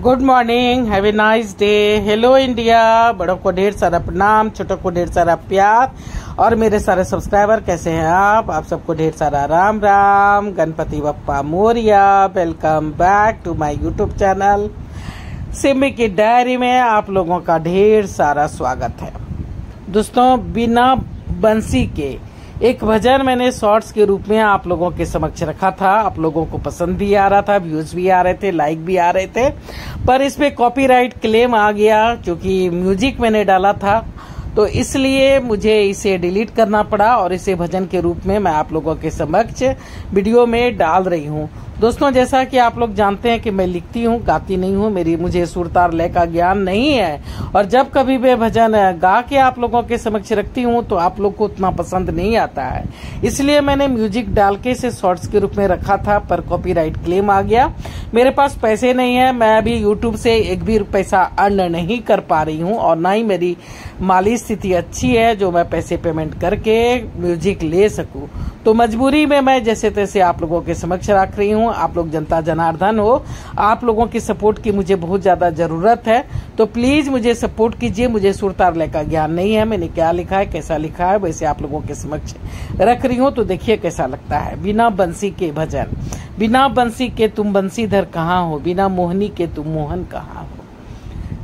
Good morning, have a nice day. Hello India. बड़ों को ढेर सारा प्रणाम, छोटों को ढेर सारा प्यार। और मेरे सारे सब्सक्राइबर कैसे हैं आप सबको ढेर सारा Ram Ram, Ganpati Bappa Morya. Welcome back to my YouTube channel Simi की डायरी में आप लोगों का ढेर सारा स्वागत है। दोस्तों, बिना बंसी के एक भजन मैंने शॉर्ट्स के रूप में आप लोगों के समक्ष रखा था। आप लोगों को पसंद भी आ रहा था, व्यूज भी आ रहे थे, लाइक भी आ रहे थे, पर इस पे कॉपीराइट क्लेम आ गया क्योंकि म्यूजिक मैंने डाला था, तो इसलिए मुझे इसे डिलीट करना पड़ा और इसे भजन के रूप में मैं आप लोगों के समक्ष वीडियो में डाल रही हूँ। दोस्तों, जैसा कि आप लोग जानते हैं कि मैं लिखती हूँ, गाती नहीं हूँ, मुझे सुर तार लय का ज्ञान नहीं है। और जब कभी मैं भजन गा के आप लोगों के समक्ष रखती हूँ तो आप लोग को उतना पसंद नहीं आता है, इसलिए मैंने म्यूजिक डाल के इसे शॉर्ट्स के रूप में रखा था, पर कॉपीराइट क्लेम आ गया। मेरे पास पैसे नहीं है, मैं अभी यूट्यूब से एक भी पैसा अर्न नहीं कर पा रही हूँ और ना ही मेरी माली स्थिति अच्छी है जो मैं पैसे पेमेंट करके म्यूजिक ले सकूं। तो मजबूरी में मैं जैसे तैसे आप लोगों के समक्ष रख रही हूँ। आप लोग जनता जनार्दन हो, आप लोगों की सपोर्ट की मुझे बहुत ज्यादा जरूरत है, तो प्लीज मुझे सपोर्ट कीजिए। मुझे सुर तार लय का ज्ञान नहीं है, मैंने क्या लिखा है, कैसा लिखा है, वैसे आप लोगों के समक्ष रख रही हूँ, तो देखिए कैसा लगता है। बिना बंसी के भजन। बिना बंसी के तुम बंसीधर कहाँ हो, बिना मोहनी के तुम मोहन कहाँ हो।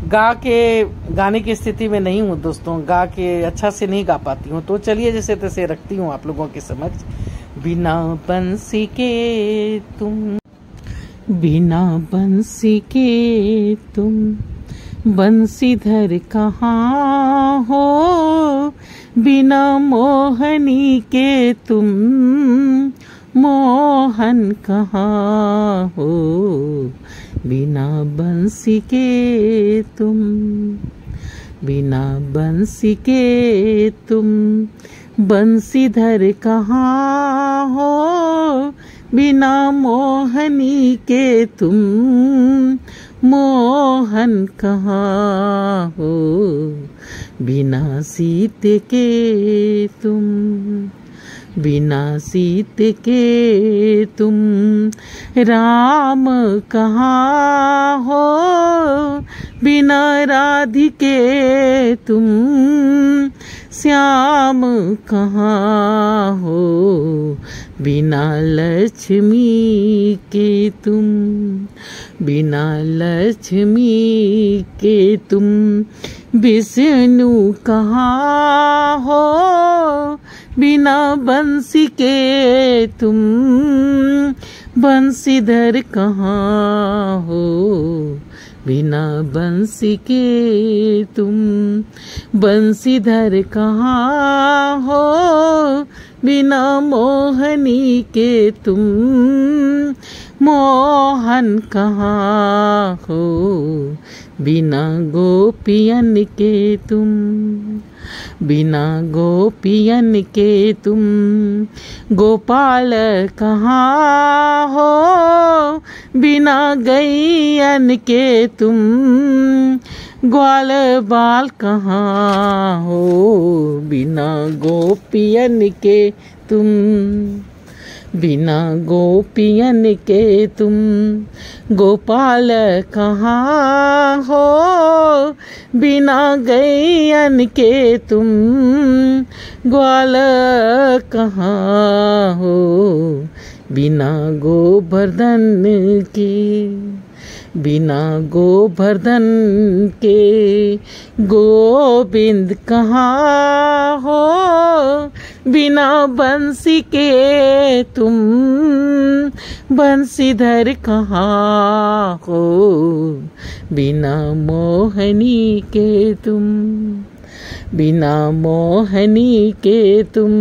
गाने की स्थिति में नहीं हूँ दोस्तों, गा के अच्छा से नहीं गा पाती हूँ, तो चलिए जैसे तैसे रखती हूँ आप लोगों के समक्ष। बिना बंसी के तुम, बिना बंसी के तुम बंसीधर कहाँ हो, बिना मोहनी के तुम मोहन कहाँ हो, बिना बंसी के तुम, बिना बंसी के तुम बंसीधर कहाँ हो, बिना मोहनी के तुम मोहन कहाँ हो, बिना सीते के तुम, बिना सीते के तुम राम कहाँ हो, बिना राधिके तुम श्याम कहाँ हो, बिना लक्ष्मी के तुम, बिना लक्ष्मी के तुम विष्णु कहाँ हो, बिना बंसी के तुम बंसीधर कहाँ हो, बिना बंसी के तुम बंसीधर कहाँ हो, बिना मोहनी के तुम मोहन कहाँ हो, बिना गोपियन के तुम, बिना गोपियन के तुम गोपाल कहाँ हो, बिना गैयन के तुम ग्वाल बाल कहाँ हो, बिना गोपियन के तुम, बिना गोपियन के तुम गोपाल कहाँ हो, बिना गैयन के तुम ग्वाल कहाँ हो, बिना गोवर्धन के, बिना गोवर्धन के गोविंद कहाँ हो, बिना बंसी के तुम बंसीधर कहाँ हो, बिना मोहनी के तुम, बिना मोहनी के तुम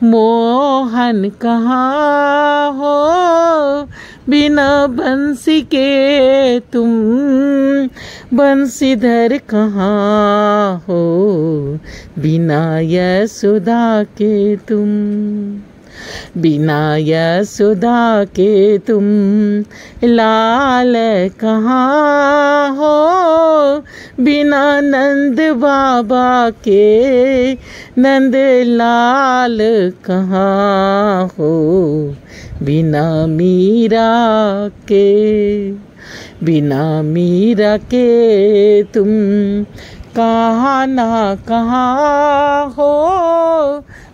मोहन कहाँ हो, बिना बंसी के तुम बंसीधर कहाँ हो, बिना यशोदा के तुम, बिना यशोदा के तुम लाल कहाँ हो, बिना नंद बाबा के नंद लाल कहाँ हो, बिना मीरा के, बिना मीरा के तुम कहाँ ना कहाँ हो,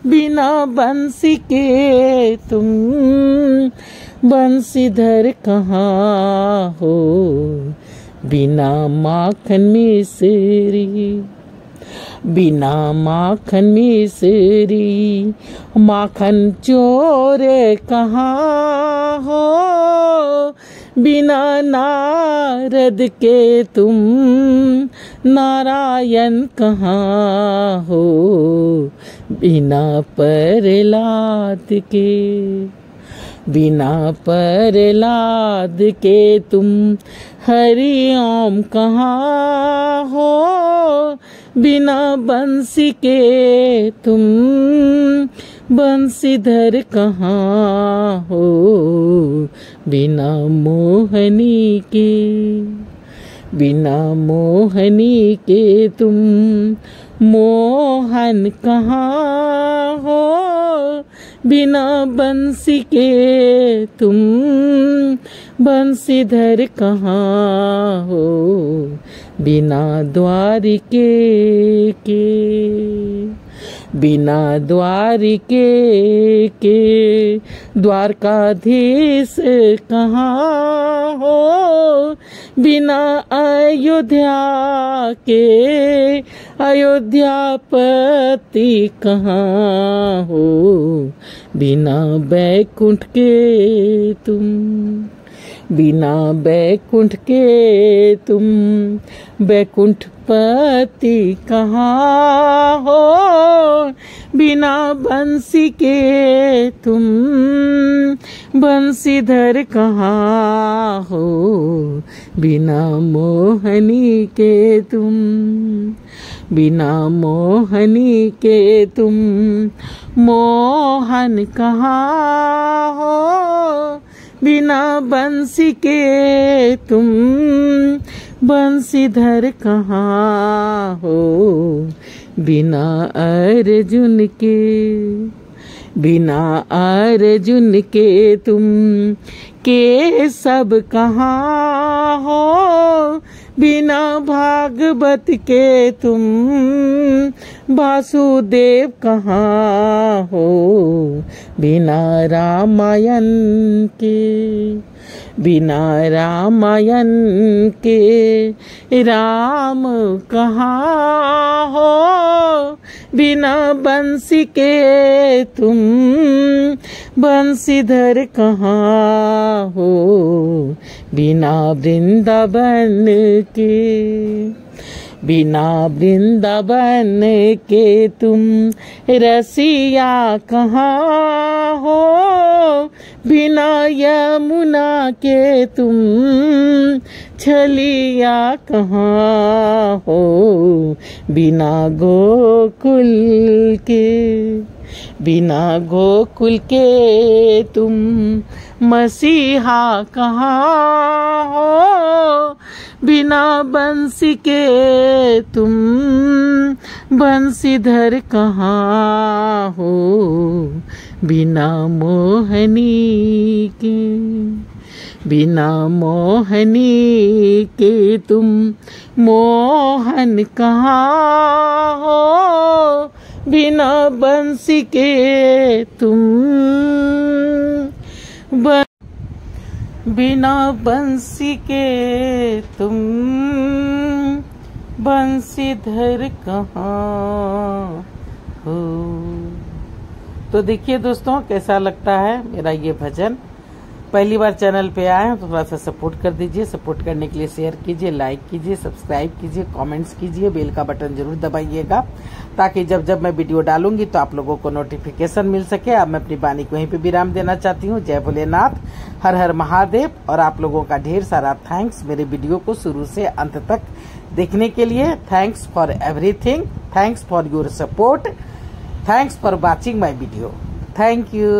बिना बंसी के तुम बंसीधर कहाँ हो, बिना माखन मिश्री, बिना माखन मिश्री माखन चोर कहाँ हो, बिना नारद के तुम नारायण कहाँ हो, बिना प्रहलाद के, बिना प्रहलाद के तुम हरि ओम कहाँ हो, बिना बंसी के तुम बंसीधर कहाँ हो, बिना मोहनी के, बिना मोहनी के तुम मोहन कहाँ हो, बिना बंसी के तुम बंसीधर कहाँ हो, बिना द्वारिके के, बिना द्वारिके के द्वारकाधीश कहाँ हो, बिना अयोध्या के अयोध्यापति कहाँ हो, बिना बैकुंठ के तुम, बिना बैकुंठ के तुम बैकुंठपति कहाँ हो, बिना बंसी के तुम बंसीधर कहाँ हो, बिना मोहनी के तुम, बिना मोहनी के तुम मोहन कहाँ हो, बिना बंसी के तुम बंसीधर कहाँ हो, बिना अर्जुन के, बिना अर्जुन के तुम केशव कहाँ हो, बिना भागवत के तुम वासुदेव कहाँ हो, बिना रामायण के, बिना रामायण के राम कहाँ हो, बिना बंसी के तुम बंसीधर कहाँ हो, बिना वृंदावन के, बिना वृंदावन के तुम रसिया कहाँ हो, बिना यमुना के तुम छलिया कहाँ हो, बिना गोकुल के, बिना गोकुल के तुम मसीहा कहाँ हो, बिना बंसी के तुम बंसीधर कहाँ हो, बिना मोहनी के, बिना मोहनी के तुम मोहन कहाँ हो, बिना बंसी के तुम बिना बंसी के तुम बंसीधर कहाँ हो। तो देखिए दोस्तों कैसा लगता है मेरा ये भजन। पहली बार चैनल पे आए हैं तो थोड़ा सा सपोर्ट कर दीजिए। सपोर्ट करने के लिए शेयर कीजिए, लाइक कीजिए, सब्सक्राइब कीजिए, कमेंट्स कीजिए, बेल का बटन जरूर दबाइएगा ताकि जब जब मैं वीडियो डालूंगी तो आप लोगों को नोटिफिकेशन मिल सके। अब मैं अपनी वाणी को यहीं पे विराम देना चाहती हूँ। जय भोलेनाथ, हर हर महादेव। और आप लोगों का ढेर सारा थैंक्स मेरे वीडियो को शुरू से अंत तक देखने के लिए। Thanks for everything, thanks for your support, thanks for watching my video. Thank you.